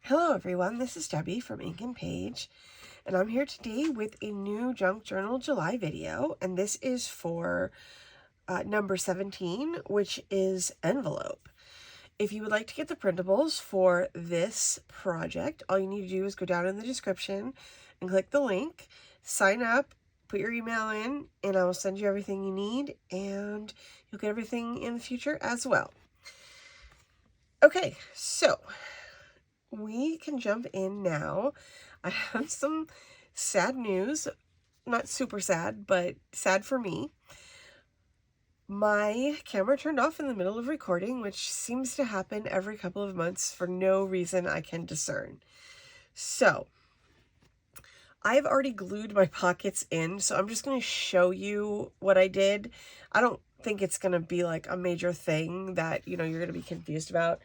Hello everyone, this is Debbie from Ink and Page, and I'm here today with a new Junk Journal July video, and this is for number 17, which is envelope. If you would like to get the printables for this project, all you need to do is go down in the description and click the link, sign up, put your email in, and I will send you everything you need, and you'll get everything in the future as well. Okay, so we can jump in now. I have some sad news, not super sad, but sad for me. My camera turned off in the middle of recording, which seems to happen every couple of months for no reason I can discern. So I've already glued my pockets in, so I'm just going to show you what I did. I don't think it's going to be like a major thing that, you're going to be confused about.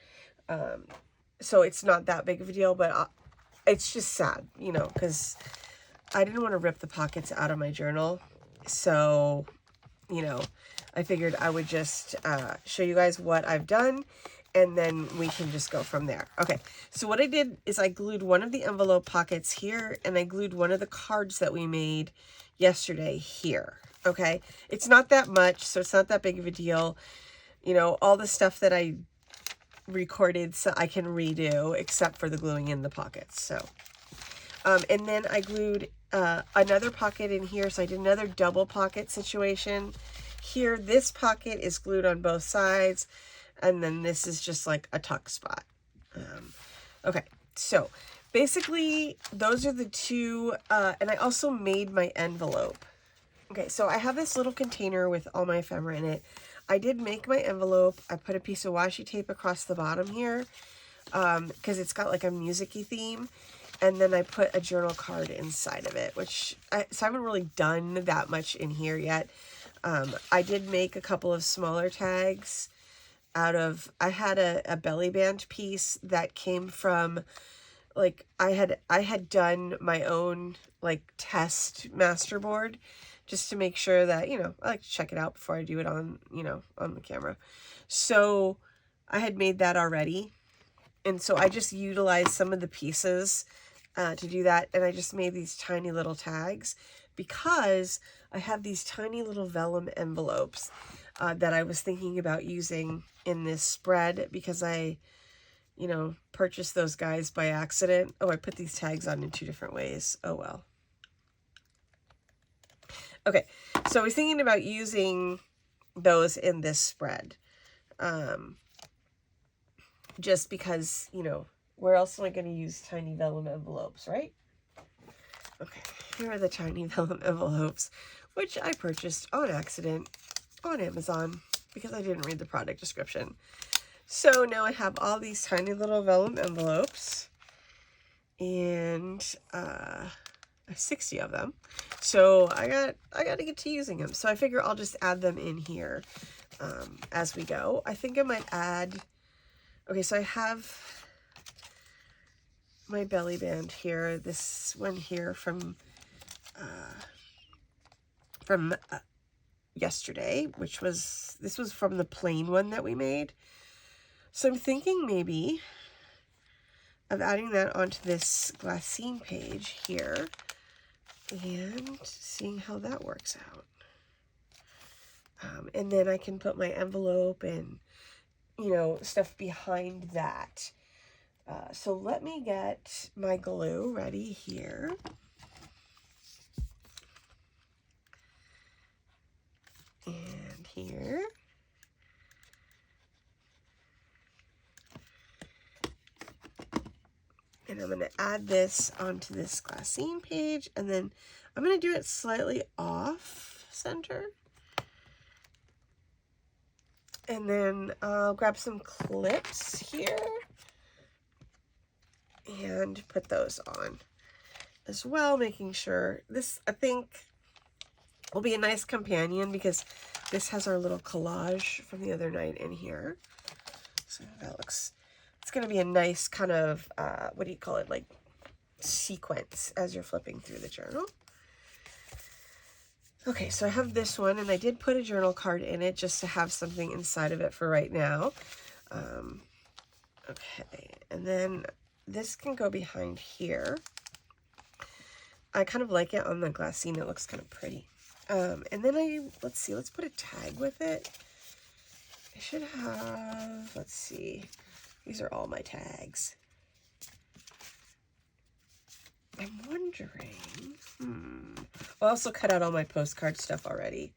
So it's not that big of a deal, but it's just sad, because I didn't want to rip the pockets out of my journal. So, I figured I would just show you guys what I've done, and then we can just go from there. Okay, so what I did is I glued one of the envelope pockets here, and I glued one of the cards that we made yesterday here. Okay, it's not that much, so it's not that big of a deal. All the stuff that I recorded so I can redo except for the gluing in the pockets. So and then I glued another pocket in here, so I did another double pocket situation here. This pocket is glued on both sides, and then this is just like a tuck spot. Okay, so basically those are the two, and I also made my envelope. Okay, so I have this little container with all my ephemera in it. I did make my envelope. I put a piece of washi tape across the bottom here because it's got like a music-y theme. And then I put a journal card inside of it, so I haven't really done that much in here yet. I did make a couple of smaller tags out of, I had a belly band piece that came from, like, I had done my own, like, test masterboard, just to make sure that, I like to check it out before I do it on, on the camera. So I had made that already. And so I just utilized some of the pieces to do that. And I just made these tiny little tags because I have these tiny little vellum envelopes that I was thinking about using in this spread because I, purchased those guys by accident. Oh, I put these tags on in two different ways. Oh, well. Okay, so I was thinking about using those in this spread. Just because, where else am I going to use tiny vellum envelopes, right? Okay, here are the tiny vellum envelopes, which I purchased on accident on Amazon because I didn't read the product description. So now I have all these tiny little vellum envelopes, and 60 of them. So I got to get to using them. So I figure I'll just add them in here as we go. I think I might add, okay, so I have my belly band here, this one here from yesterday, this was from the plain one that we made. So I'm thinking maybe of adding that onto this glassine page here and seeing how that works out. And then I can put my envelope and, stuff behind that. So let me get my glue ready here. And here. And I'm going to add this onto this glassine page, and then I'm going to do it slightly off center. And then I'll grab some clips here and put those on as well, making sure this, I think, will be a nice companion because this has our little collage from the other night in here. So that looks, it's going to be a nice kind of, what do you call it, like sequence as you're flipping through the journal. Okay, so I have this one, and I did put a journal card in it just to have something inside of it for right now. Okay, and then this can go behind here. I kind of like it on the glassine. It looks kind of pretty. And then let's see, let's put a tag with it. I should have, let's see, these are all my tags. I'm wondering, I'll also cut out all my postcard stuff already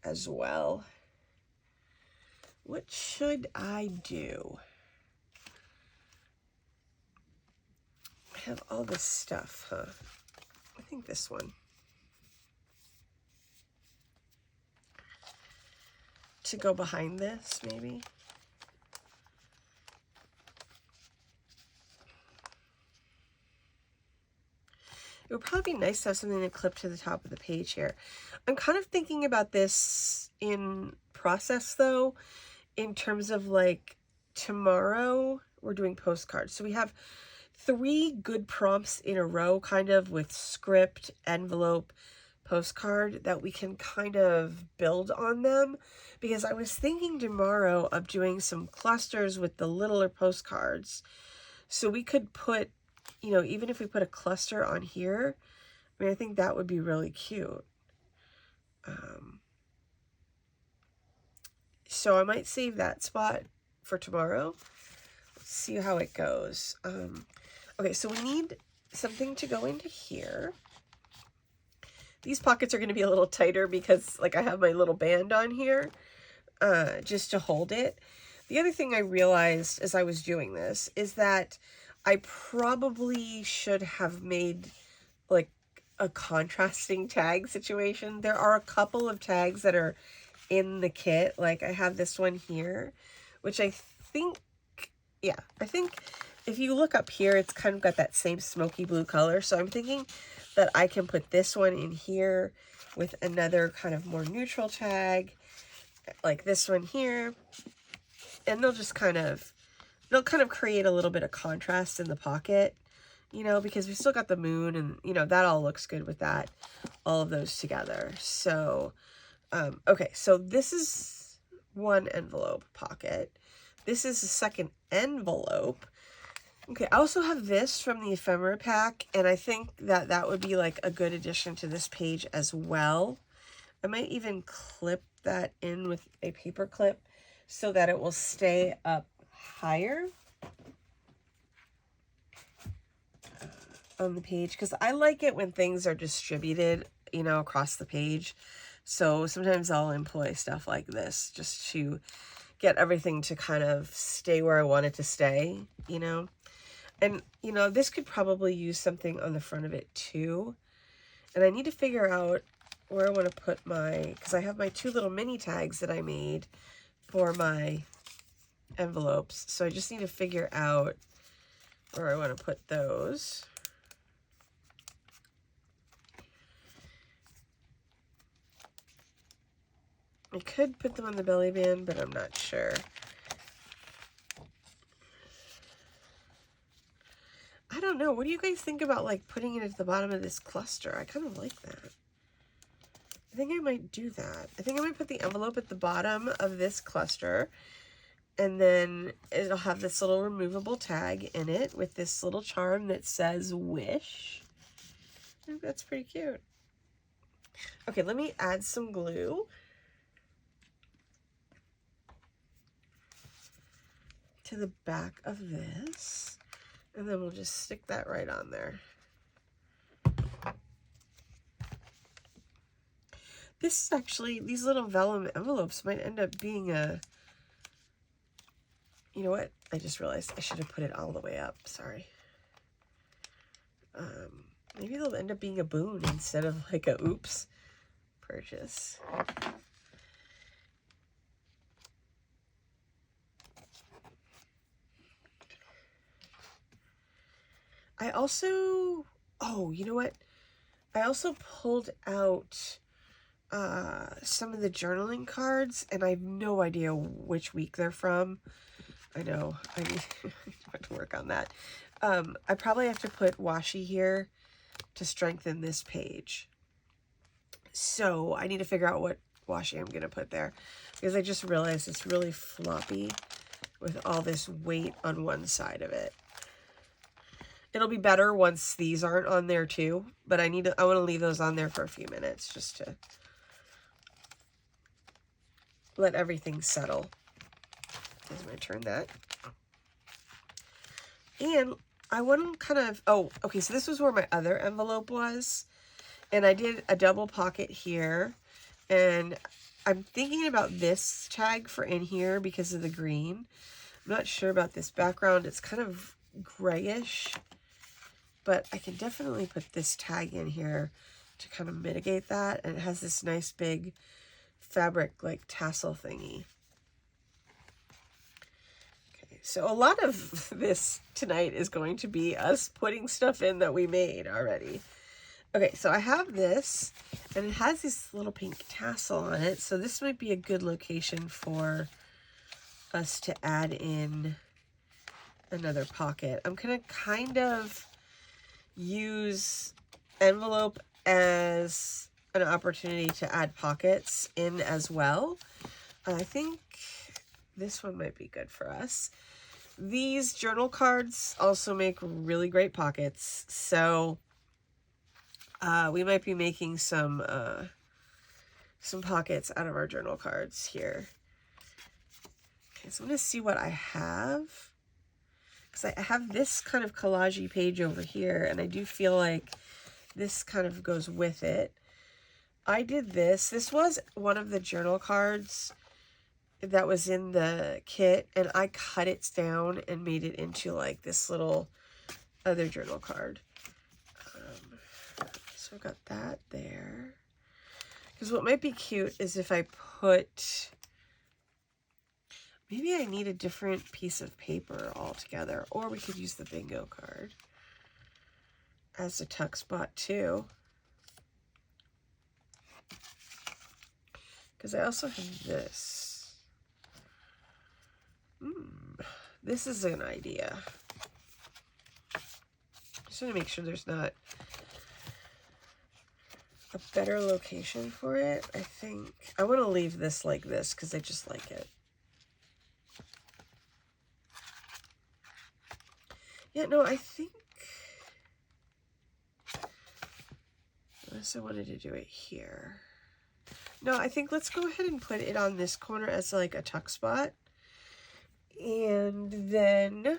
as well. What should I do? I have all this stuff, huh? I think this one. To go behind this, maybe. It would probably be nice to have something to clip to the top of the page here. I'm kind of thinking about this in process, though, in terms of like tomorrow we're doing postcards. So we have 3 good prompts in a row, kind of with script, envelope, postcard, that we can kind of build on them, because I was thinking tomorrow of doing some clusters with the littler postcards. So we could put, you know, even if we put a cluster on here, I mean, I think that would be really cute. So I might save that spot for tomorrow. Let's see how it goes. Okay, so we need something to go into here. These pockets are going to be a little tighter because, like, I have my little band on here just to hold it. The other thing I realized as I was doing this is that I probably should have made, like, a contrasting tag situation. There are a couple of tags that are in the kit. Like, I have this one here, which I think, yeah, I think if you look up here, it's kind of got that same smoky blue color. So I'm thinking that I can put this one in here with another kind of more neutral tag, like this one here. And they'll just kind of, they'll kind of create a little bit of contrast in the pocket, you know, because we still got the moon and, you know, that all looks good with that, all of those together. So, okay, so this is one envelope pocket. This is the second envelope. Okay, I also have this from the ephemera pack, and I think that that would be like a good addition to this page as well. I might even clip that in with a paper clip so that it will stay up higher on the page, because I like it when things are distributed, you know, across the page. So sometimes I'll employ stuff like this just to get everything to kind of stay where I want it to stay, you know. And, you know, this could probably use something on the front of it too. And I need to figure out where I want to put my, because I have my 2 little mini tags that I made for my envelopes. So I just need to figure out where I want to put those. I could put them on the belly band, but I'm not sure. I don't know. What do you guys think about, like, putting it at the bottom of this cluster? I kind of like that. I think I might do that. I think I might put the envelope at the bottom of this cluster, and then it'll have this little removable tag in it with this little charm that says wish. I think that's pretty cute. Okay, let me add some glue. To the back of this. And then we'll just stick that right on there. This is actually, these little vellum envelopes might end up being a, you know what? I just realized I should have put it all the way up. Sorry. Maybe they'll end up being a boon instead of like a oops purchase. I also, oh, you know what? I also pulled out some of the journaling cards, and I have no idea which week they're from. I know, I need to work on that. I probably have to put washi here to strengthen this page. So I need to figure out what washi I'm going to put there, because I just realized it's really floppy with all this weight on one side of it. It'll be better once these aren't on there too, but I want to leave those on there for a few minutes just to let everything settle. I'm going to turn that. And I want to kind of, oh, okay, so this was where my other envelope was. And I did a double pocket here. And I'm thinking about this tag for in here because of the green. I'm not sure about this background. It's kind of grayish. But I can definitely put this tag in here to kind of mitigate that. And it has this nice big fabric like tassel thingy. So a lot of this tonight is going to be us putting stuff in that we made already. Okay, so I have this, and it has this little pink tassel on it, so this might be a good location for us to add in another pocket. I'm going to kind of use envelope as an opportunity to add pockets in as well. I think this one might be good for us. These journal cards also make really great pockets, so we might be making some pockets out of our journal cards here. Okay, so I'm going to see what I have, because I have this kind of collage-y page over here, and I do feel like this kind of goes with it. I did this. This was one of the journal cards that was in the kit, and I cut it down and made it into like this little other journal card. So I've got that there. Because what might be cute is if I put, maybe I need a different piece of paper altogether, or we could use the bingo card as a tuck spot too. Because I also have this. This is an idea. Just want to make sure there's not a better location for it. I think I want to leave this like this because I just like it. Yeah, no, I think unless I wanted to do it here. No, I think let's go ahead and put it on this corner as like a tuck spot. And then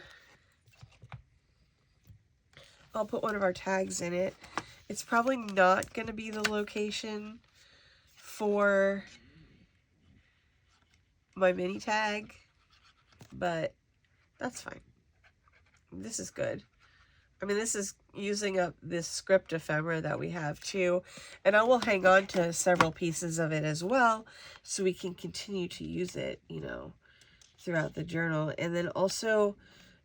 I'll put one of our tags in it. It's probably not going to be the location for my mini tag, but that's fine. This is good. I mean, this is using up this script ephemera that we have too, and I will hang on to several pieces of it as well so we can continue to use it, you know, throughout the journal. And then also,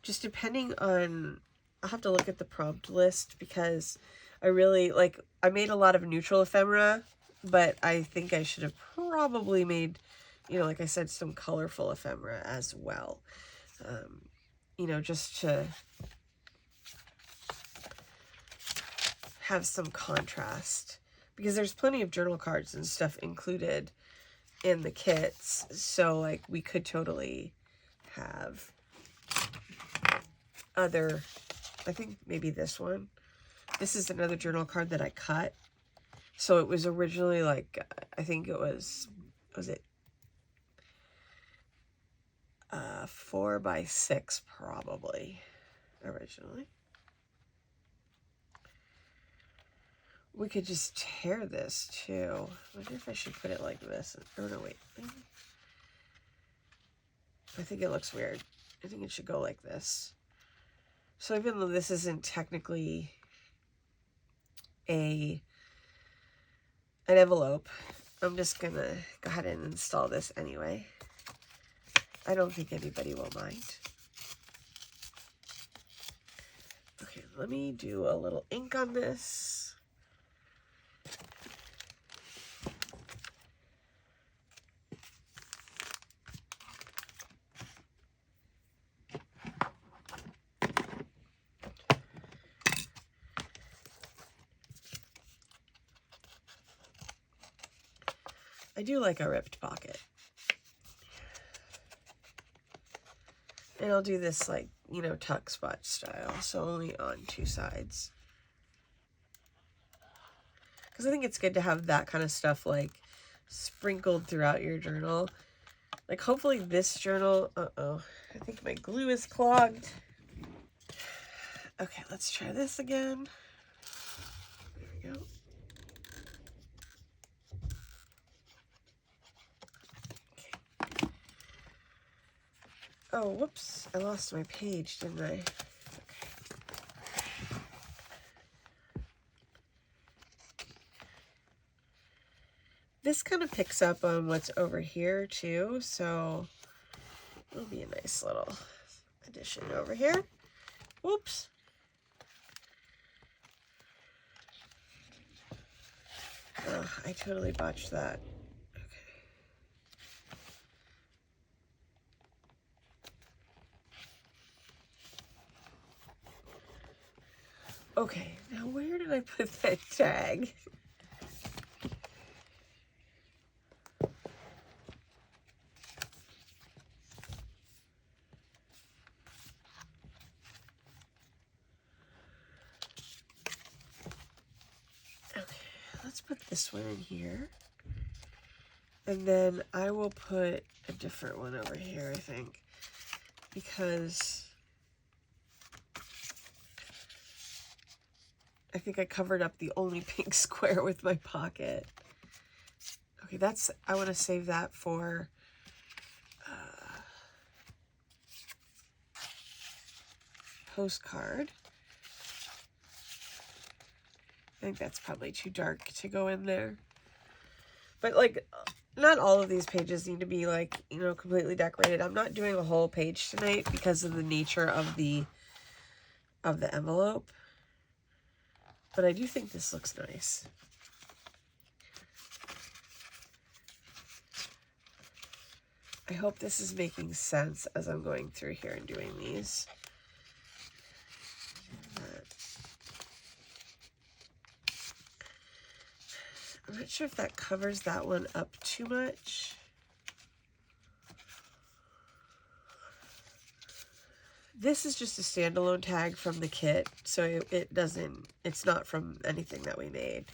just depending on, I'll have to look at the prompt list because I really, like, I made a lot of neutral ephemera, but I think I should have probably made, you know, like I said, some colorful ephemera as well. You know, just to have some contrast, because there's plenty of journal cards and stuff included in the kits, so like we could totally have other, I think maybe this one. This is another journal card that I cut. So it was originally like, I think it was it 4 by 6 probably originally. We could just tear this too. I wonder if I should put it like this. Oh no, wait. I think it looks weird. I think it should go like this. So even though this isn't technically an envelope, I'm just gonna go ahead and install this anyway. I don't think anybody will mind. Okay, let me do a little ink on this. I do like a ripped pocket. And I'll do this like you know, tuck spot style, so only on 2 sides. Because I think it's good to have that kind of stuff like sprinkled throughout your journal. Like hopefully this journal, I think my glue is clogged. Okay, let's try this again. There we go. Okay. Oh, whoops, I lost my page, didn't I? This kind of picks up on what's over here too, so it'll be a nice little addition over here. Whoops. Oh, I totally botched that. Okay, now where did I put that tag? Let's put this one in here. And then I will put a different one over here, I think. Because I think I covered up the only pink square with my pocket. Okay, that's, I want to save that for postcard. I think that's probably too dark to go in there. But like, not all of these pages need to be like, you know, completely decorated. I'm not doing a whole page tonight because of the nature of the envelope. But I do think this looks nice. I hope this is making sense as I'm going through here and doing these. I'm not sure if that covers that one up too much. This is just a standalone tag from the kit, so it's not from anything that we made.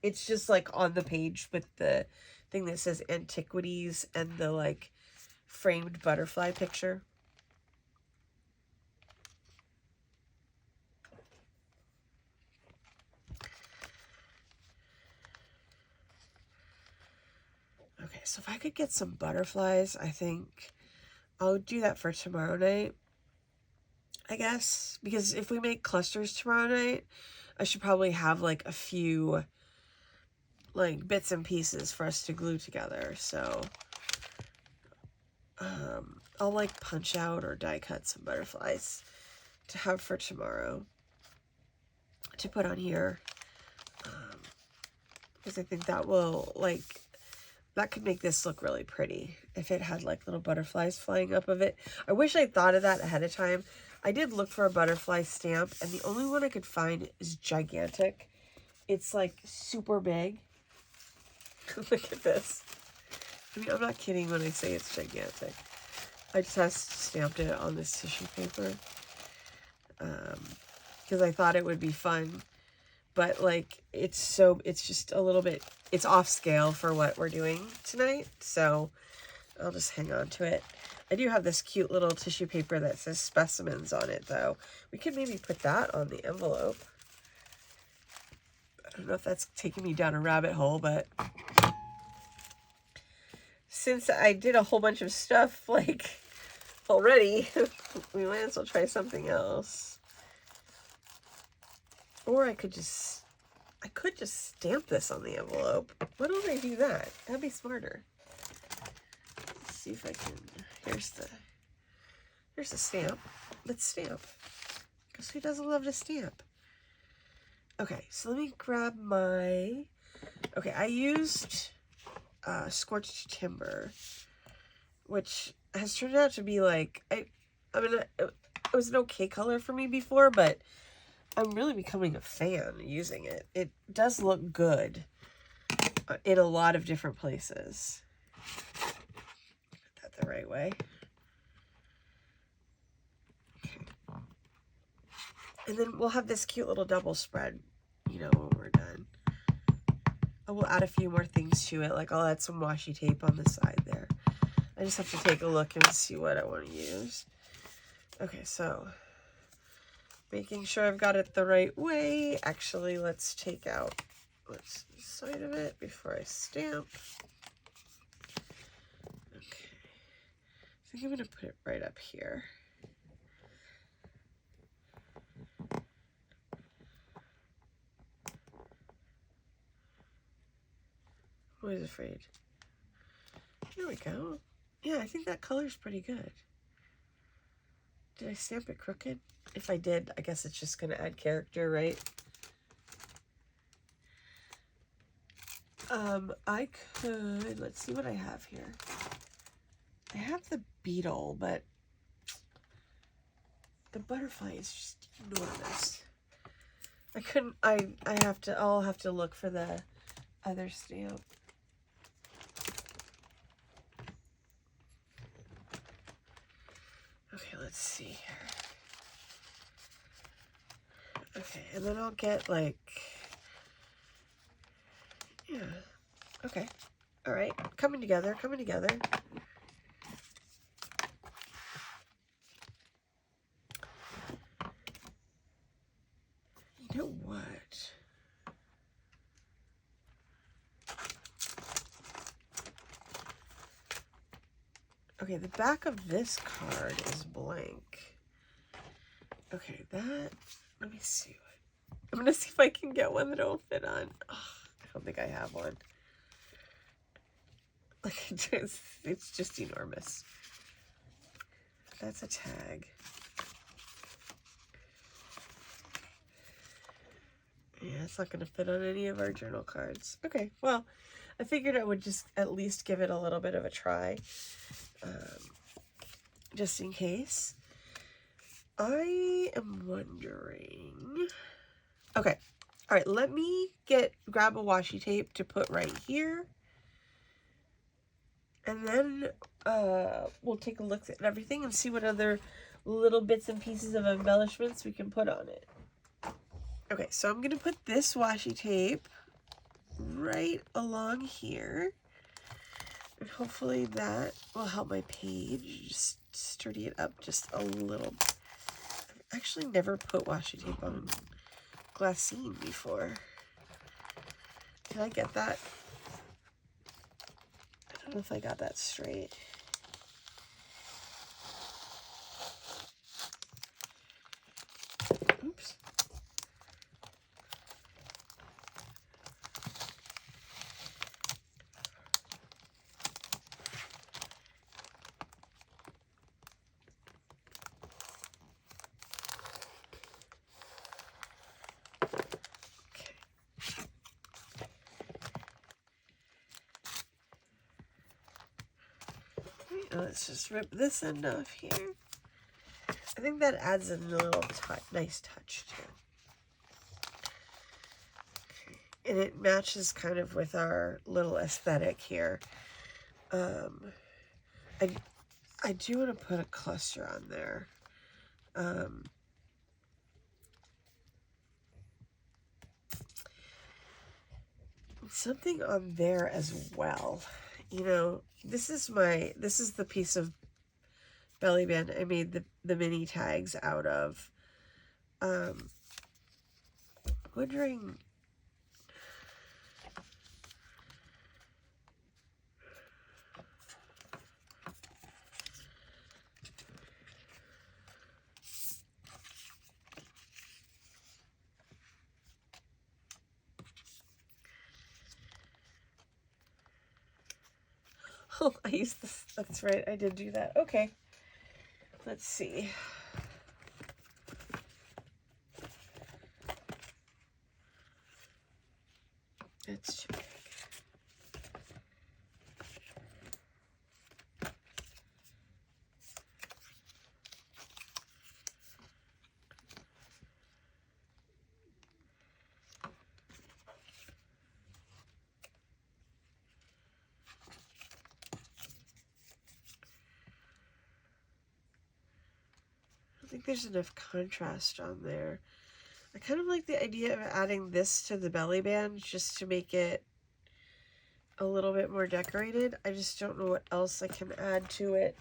It's just like on the page with the thing that says antiquities and the like framed butterfly picture. Okay, so if I could get some butterflies, I think I'll do that for tomorrow night, I guess. Because if we make clusters tomorrow night, I should probably have like a few like bits and pieces for us to glue together. So I'll like punch out or die cut some butterflies to have for tomorrow to put on here. Because I think that will like, that could make this look really pretty if it had like little butterflies flying up of it. I wish I thought of that ahead of time. I did look for a butterfly stamp and the only one I could find is gigantic. It's like super big. Look at this. I mean, I'm not kidding when I say it's gigantic. I just stamped it on this tissue paper because I thought it would be fun. But like, it's just a little bit, it's off scale for what we're doing tonight. So I'll just hang on to it. I do have this cute little tissue paper that says specimens on it though. We could maybe put that on the envelope. I don't know if that's taking me down a rabbit hole, but since I did a whole bunch of stuff like already, we might as well try something else. Or I could just stamp this on the envelope. Why don't I do that? That'd be smarter. Let's see if I can. Here's the stamp. Let's stamp. Because who doesn't love to stamp? Okay, so let me grab my. Okay, I used Scorched Timber, which has turned out to be like I mean, it was an okay color for me before, but I'm really becoming a fan using it. It does look good in a lot of different places. Put that the right way. Okay. And then we'll have this cute little double spread, you know, when we're done. I will add a few more things to it, like I'll add some washi tape on the side there. I just have to take a look and see what I want to use. Okay, so making sure I've got it the right way. Actually, let's take out the side of it before I stamp. Okay, I think I'm going to put it right up here. I'm always afraid. There we go. Yeah, I think that color's pretty good. Did I stamp it crooked? If I did, I guess it's just going to add character, right? I could, let's see what I have here. I have the beetle, but the butterfly is just enormous. I couldn't, I'll have to look for the other stamp. Okay, let's see here. Okay, and then I'll get like, yeah, okay. All right, coming together, coming together. You know what? Okay, the back of this card is blank. Okay, that, let me see. I'm gonna see if I can get one that it'll fit on. Oh, I don't think I have one. Like, it's just enormous. That's a tag. Yeah, it's not gonna fit on any of our journal cards. Okay, well, I figured I would just at least give it a little bit of a try. Just in case. I am wondering. Okay. All right. Let me grab a washi tape to put right here. And then we'll take a look at everything and see what other little bits and pieces of embellishments we can put on it. Okay. So I'm going to put this washi tape right along here. And hopefully that will help my page. Just sturdy it up just a little. I've actually never put washi tape on glassine before. Can I get that? I don't know if I got that straight. Oops. Let's just rip this end off here. I think that adds a little nice touch too. Okay. And it matches kind of with our little aesthetic here. I do want to put a cluster on there. Something on there as well. You know, this is the piece of belly band I made the mini tags out of. Wondering, oh, I used this. That's right. I did do that. Okay. Let's see. It's too big. think there's enough contrast on there. I kind of like the idea of adding this to the belly band just to make it a little bit more decorated. I just don't know what else I can add to it.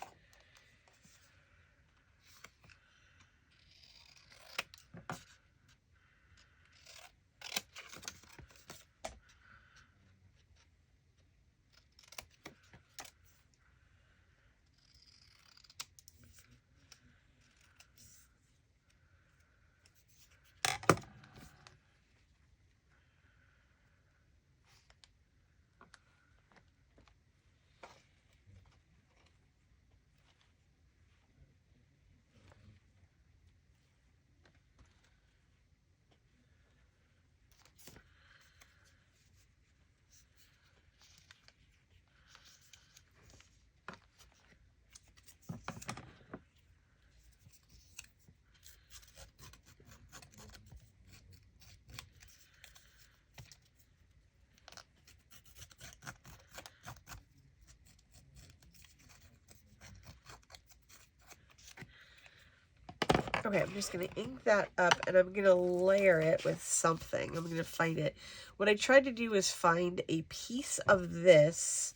Okay, I'm just going to ink that up, and I'm going to layer it with something. I'm going to find it. What I tried to do is find a piece of this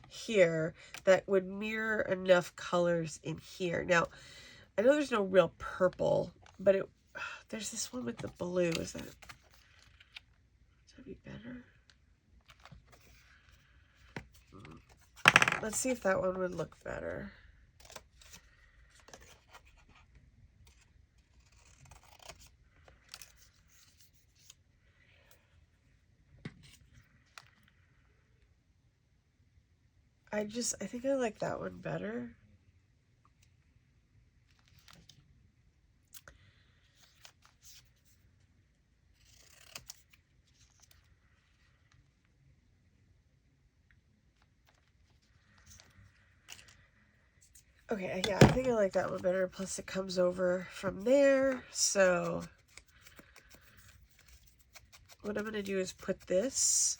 here that would mirror enough colors in here. Now, I know there's no real purple, but there's this one with the blue. Does that be better? Let's see if that one would look better. I think I like that one better. Okay, yeah, I think I like that one better. Plus it comes over from there. So what I'm going to do is put this,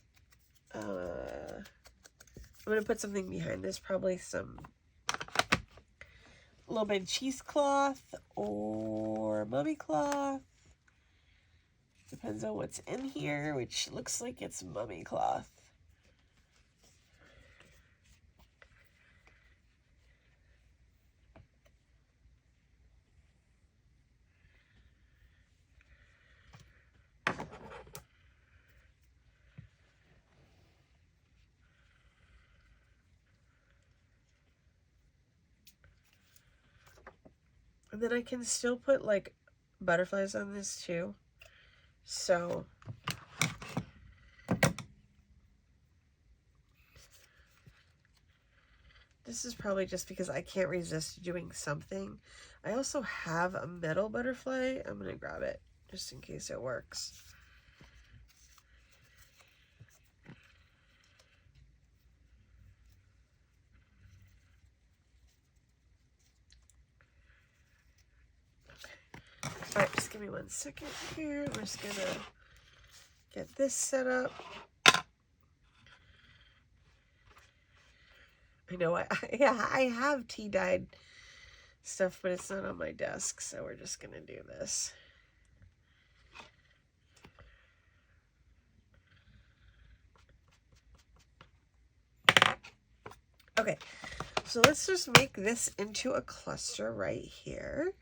I'm going to put something behind this, probably a little bit of cheesecloth or mummy cloth. Depends on what's in here, which looks like it's mummy cloth. And then I can still put like butterflies on this too. So this is probably just because I can't resist doing something. I also have a metal butterfly. I'm going to grab it just in case it works. All right, just give me 1 second here. I'm just going to get this set up. I know, yeah, I have tea dyed stuff, but it's not on my desk, so we're just going to do this. Okay, so let's just make this into a cluster right here.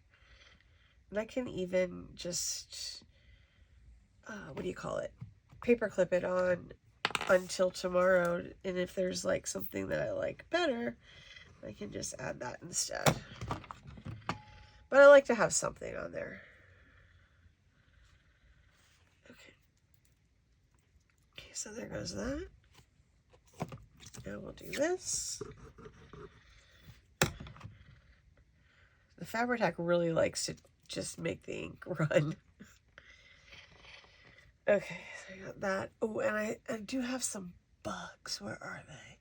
And I can even just, what do you call it? Paper clip it on until tomorrow. And if there's like something that I like better, I can just add that instead. But I like to have something on there. Okay, so there goes that. Now we'll do this. The Fabri-Tac really likes to just make the ink run. Okay, so I got that. Oh, and I do have some bugs. Where are they?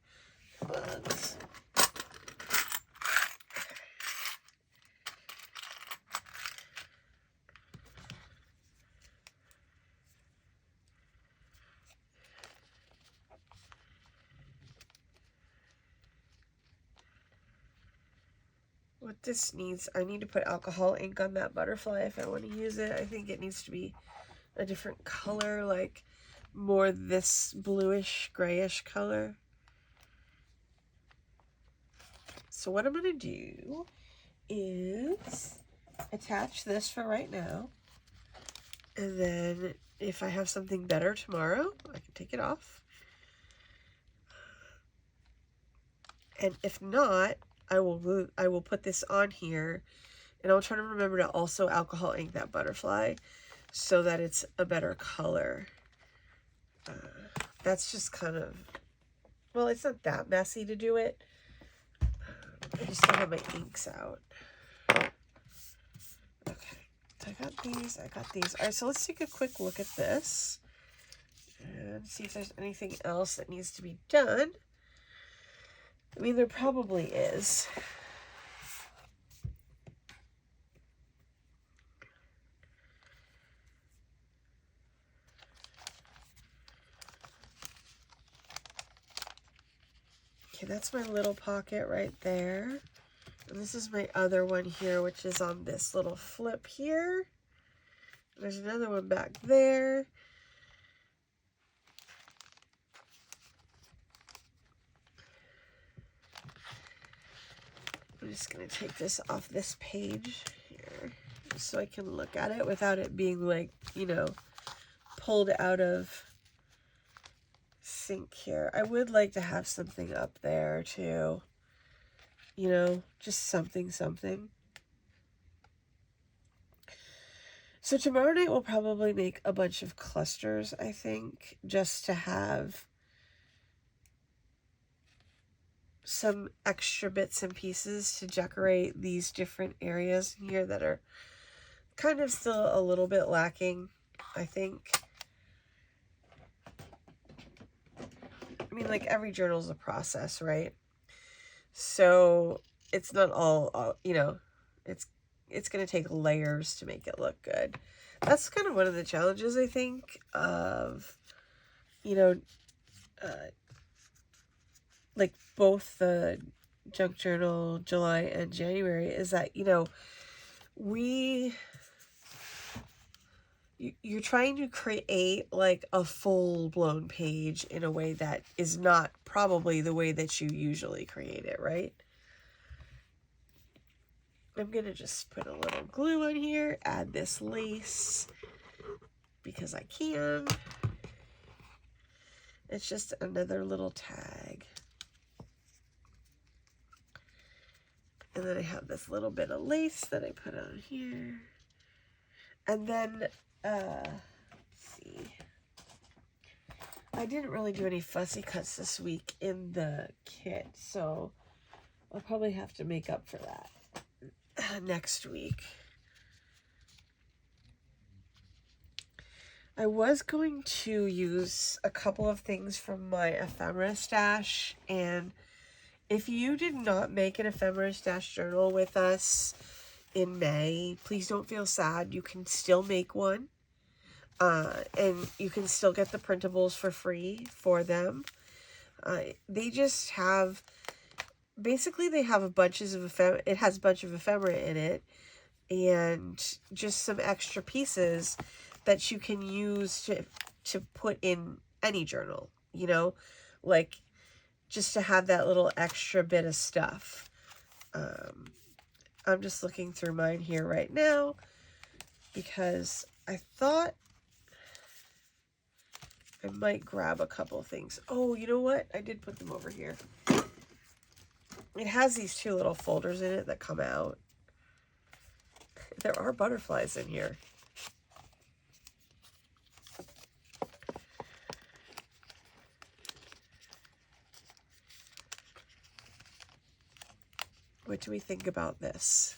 Bugs. What this needs, I need to put alcohol ink on that butterfly if I want to use it. I think it needs to be a different color, like more this bluish, grayish color. So what I'm going to do is attach this for right now. And then if I have something better tomorrow, I can take it off. And if not, I will put this on here, and I'll try to remember to also alcohol ink that butterfly so that it's a better color. That's just kind of, well, it's not that messy to do it. I just don't have my inks out. Okay, so I got these, I got these. All right, so let's take a quick look at this and see if there's anything else that needs to be done. I mean, there probably is. Okay, that's my little pocket right there. And this is my other one here, which is on this little flip here. There's another one back there. I'm just going to take this off this page here so I can look at it without it being like, you know, pulled out of sync here. I would like to have something up there too, you know, just something. So tomorrow night we'll probably make a bunch of clusters, I think, just to have some extra bits and pieces to decorate these different areas here that are kind of still a little bit lacking, I think. I mean, like, every journal is a process, right? So it's not all, you know, it's going to take layers to make it look good. That's kind of one of the challenges, I think, of, you know, like both the junk journal July and January, is that, you know, you're trying to create like a full-blown page in a way that is not probably the way that you usually create it, right? I'm gonna just put a little glue on here, add this lace because I can. It's just another little tag. And then I have this little bit of lace that I put on here. And then, let's see. I didn't really do any fussy cuts this week in the kit, so I'll probably have to make up for that next week. I was going to use a couple of things from my ephemera stash, and if you did not make an ephemera stash journal with us in May, please don't feel sad. You can still make one, and you can still get the printables for free for them. They just have, basically they have bunches of ephemera. It has a bunch of ephemera in it, and just some extra pieces that you can use to put in any journal, you know, like just to have that little extra bit of stuff. I'm just looking through mine here right now because I thought I might grab a couple things. Oh, you know what? I did put them over here. It has these two little folders in it that come out. There are butterflies in here. What do we think about this?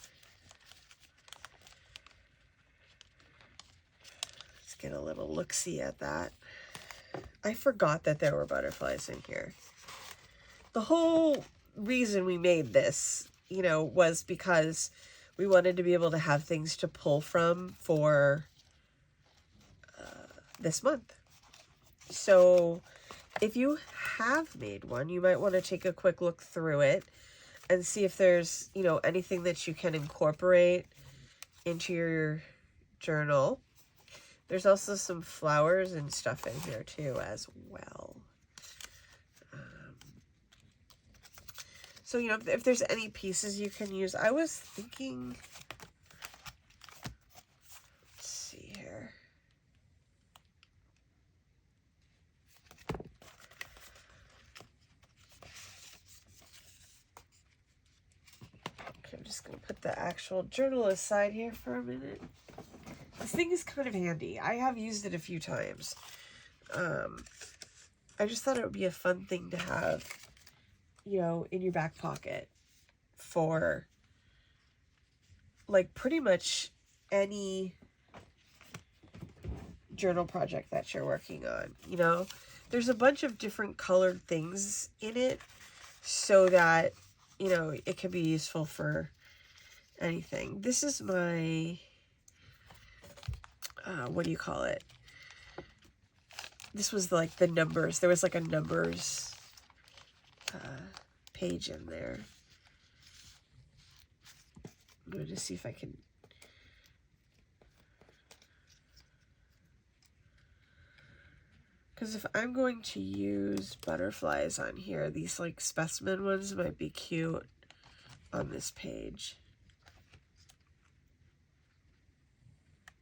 Let's get a little look-see at that. I forgot that there were butterflies in here. The whole reason we made this, you know, was because we wanted to be able to have things to pull from for this month. So if you have made one, you might want to take a quick look through it. and see if there's, you know, anything that you can incorporate into your journal. There's also some flowers and stuff in here too as well. So, you know, if there's any pieces you can use, I was thinking, let's see here. Okay, I'm just going to put the actual journal aside here for a minute. This thing is kind of handy. I have used it a few times. I just thought it would be a fun thing to have, you know, in your back pocket for like pretty much any journal project that you're working on. You know, there's a bunch of different colored things in it so that, you know, it can be useful for anything. This is my, what do you call it? This was like the numbers. There was like a numbers page in there. I'm going to see if I can. Because if I'm going to use butterflies on here, these like specimen ones might be cute on this page.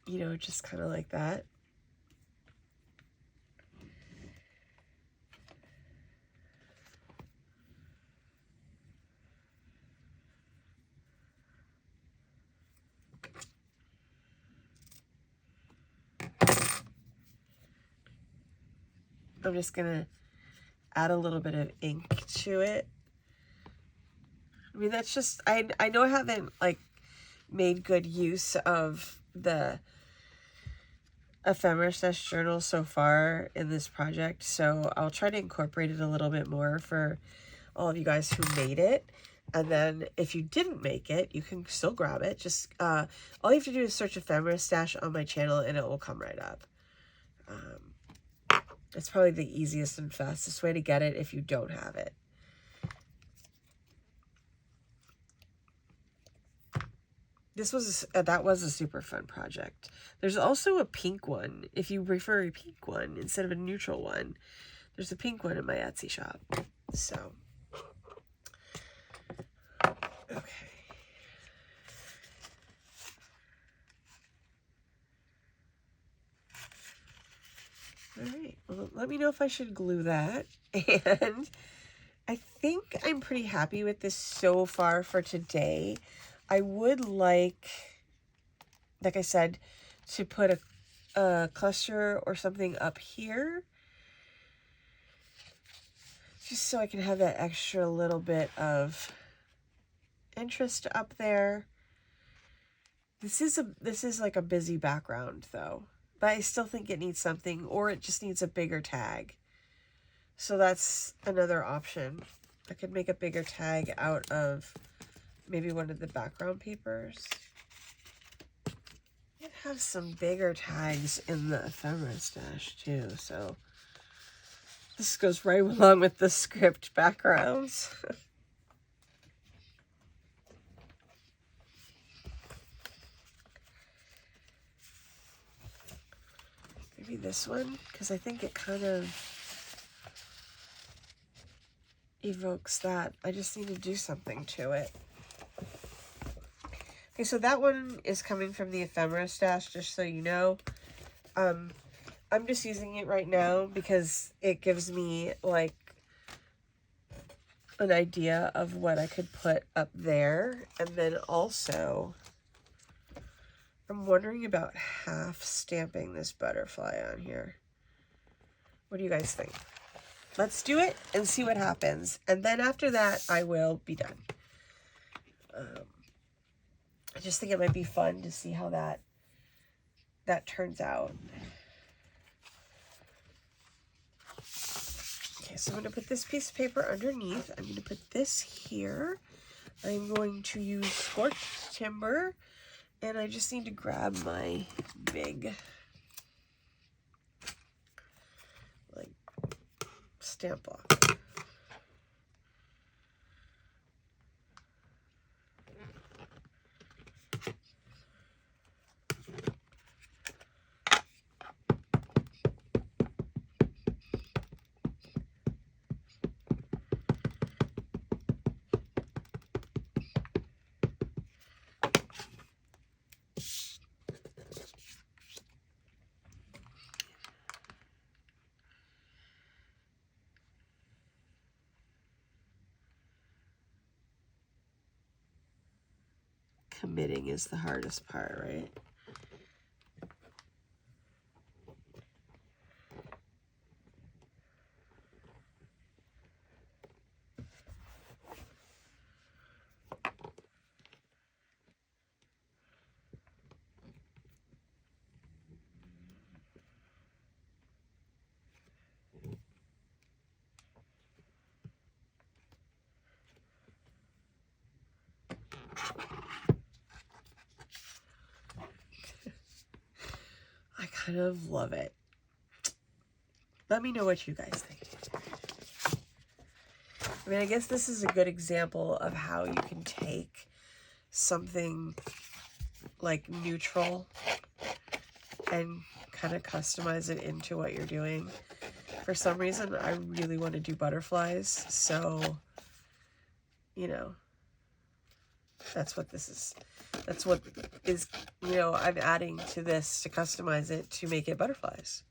You know, just kind of like that. I'm just gonna add a little bit of ink to it. I mean, that's just, I know I haven't like made good use of the ephemera stash journal so far in this project, so I'll try to incorporate it a little bit more for all of you guys who made it. And then if you didn't make it, you can still grab it. Just all you have to do is search ephemera stash on my channel and it will come right up. It's probably the easiest and fastest way to get it if you don't have it. This was that was a super fun project. There's also a pink one. If you prefer a pink one instead of a neutral one, there's a pink one in my Etsy shop. So, okay. All right, well, let me know if I should glue that. And I think I'm pretty happy with this so far for today. I would like I said, to put a cluster or something up here, just so I can have that extra little bit of interest up there. This is like a busy background though, but I still think it needs something, or it just needs a bigger tag. So that's another option. I could make a bigger tag out of maybe one of the background papers. I have some bigger tags in the ephemera stash too, so this goes right along with the script backgrounds. Maybe this one, because I think it kind of evokes that. I just need to do something to it. Okay, so that one is coming from the ephemera stash, just so you know. I'm just using it right now because it gives me like an idea of what I could put up there. And then also, I'm wondering about half stamping this butterfly on here. What do you guys think? Let's do it and see what happens. And then after that, I will be done. I just think it might be fun to see how that turns out. Okay, so I'm going to put this piece of paper underneath. I'm going to put this here. I'm going to use scorched timber, and I just need to grab my big stamp block. knitting is the hardest part, right? I kind of love it. Let me know what you guys think. I mean, I guess this is a good example of how you can take something like neutral and kind of customize it into what you're doing. For some reason, I really want to do butterflies, so, you know, that's what this is. That's what is, you know, I'm adding to this to customize it to make it butterflies.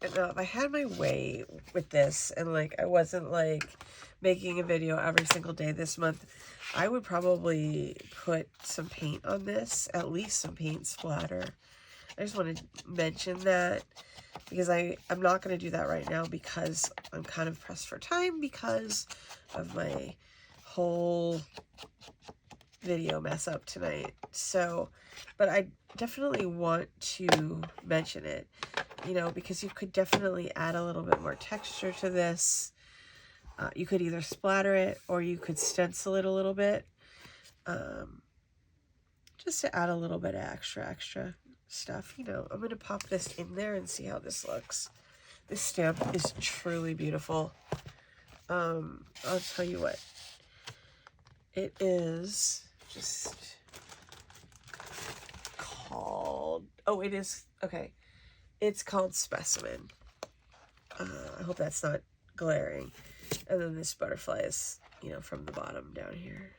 And now, if I had my way with this and, like, I wasn't, like, making a video every single day this month, I would probably put some paint on this, at least some paint splatter. I just want to mention that because I'm not going to do that right now because I'm kind of pressed for time because of my whole video mess up tonight. So, but I definitely want to mention it, you know, because you could definitely add a little bit more texture to this. You could either splatter it or you could stencil it a little bit, just to add a little bit of extra stuff. You know, I'm going to pop this in there and see how this looks. This stamp is truly beautiful. I'll tell you what. It is just called, oh, it is, okay. It's called Specimen. I hope that's not glaring. And then this butterfly is, you know, from the bottom down here.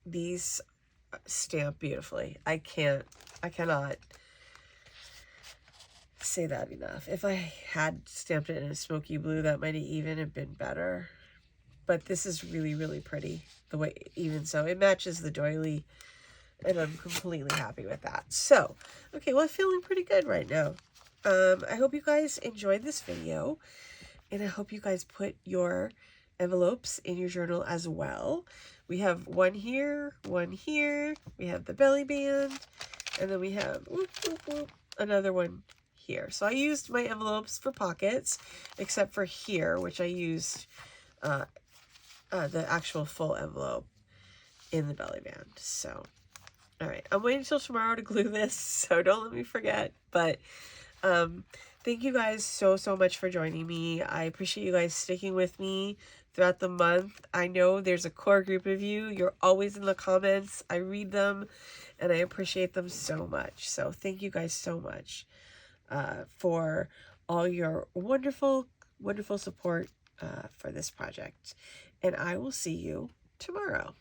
These stamp beautifully. I cannot say that enough. If I had stamped it in a smoky blue, that might even have been better. But this is really, really pretty. The way, even so, it matches the doily. And I'm completely happy with that. So, okay, well, I'm feeling pretty good right now. I hope you guys enjoyed this video. And I hope you guys put your envelopes in your journal as well. We have one here, we have the belly band, and then we have another one here. So I used my envelopes for pockets, except for here, which I used the actual full envelope in the belly band. So, all right, I'm waiting until tomorrow to glue this, so don't let me forget. But thank you guys so much for joining me. I appreciate you guys sticking with me throughout the month. I know there's a core group of you. You're always in the comments. I read them and I appreciate them so much. So thank you guys so much for all your wonderful support for this project. And I will see you tomorrow.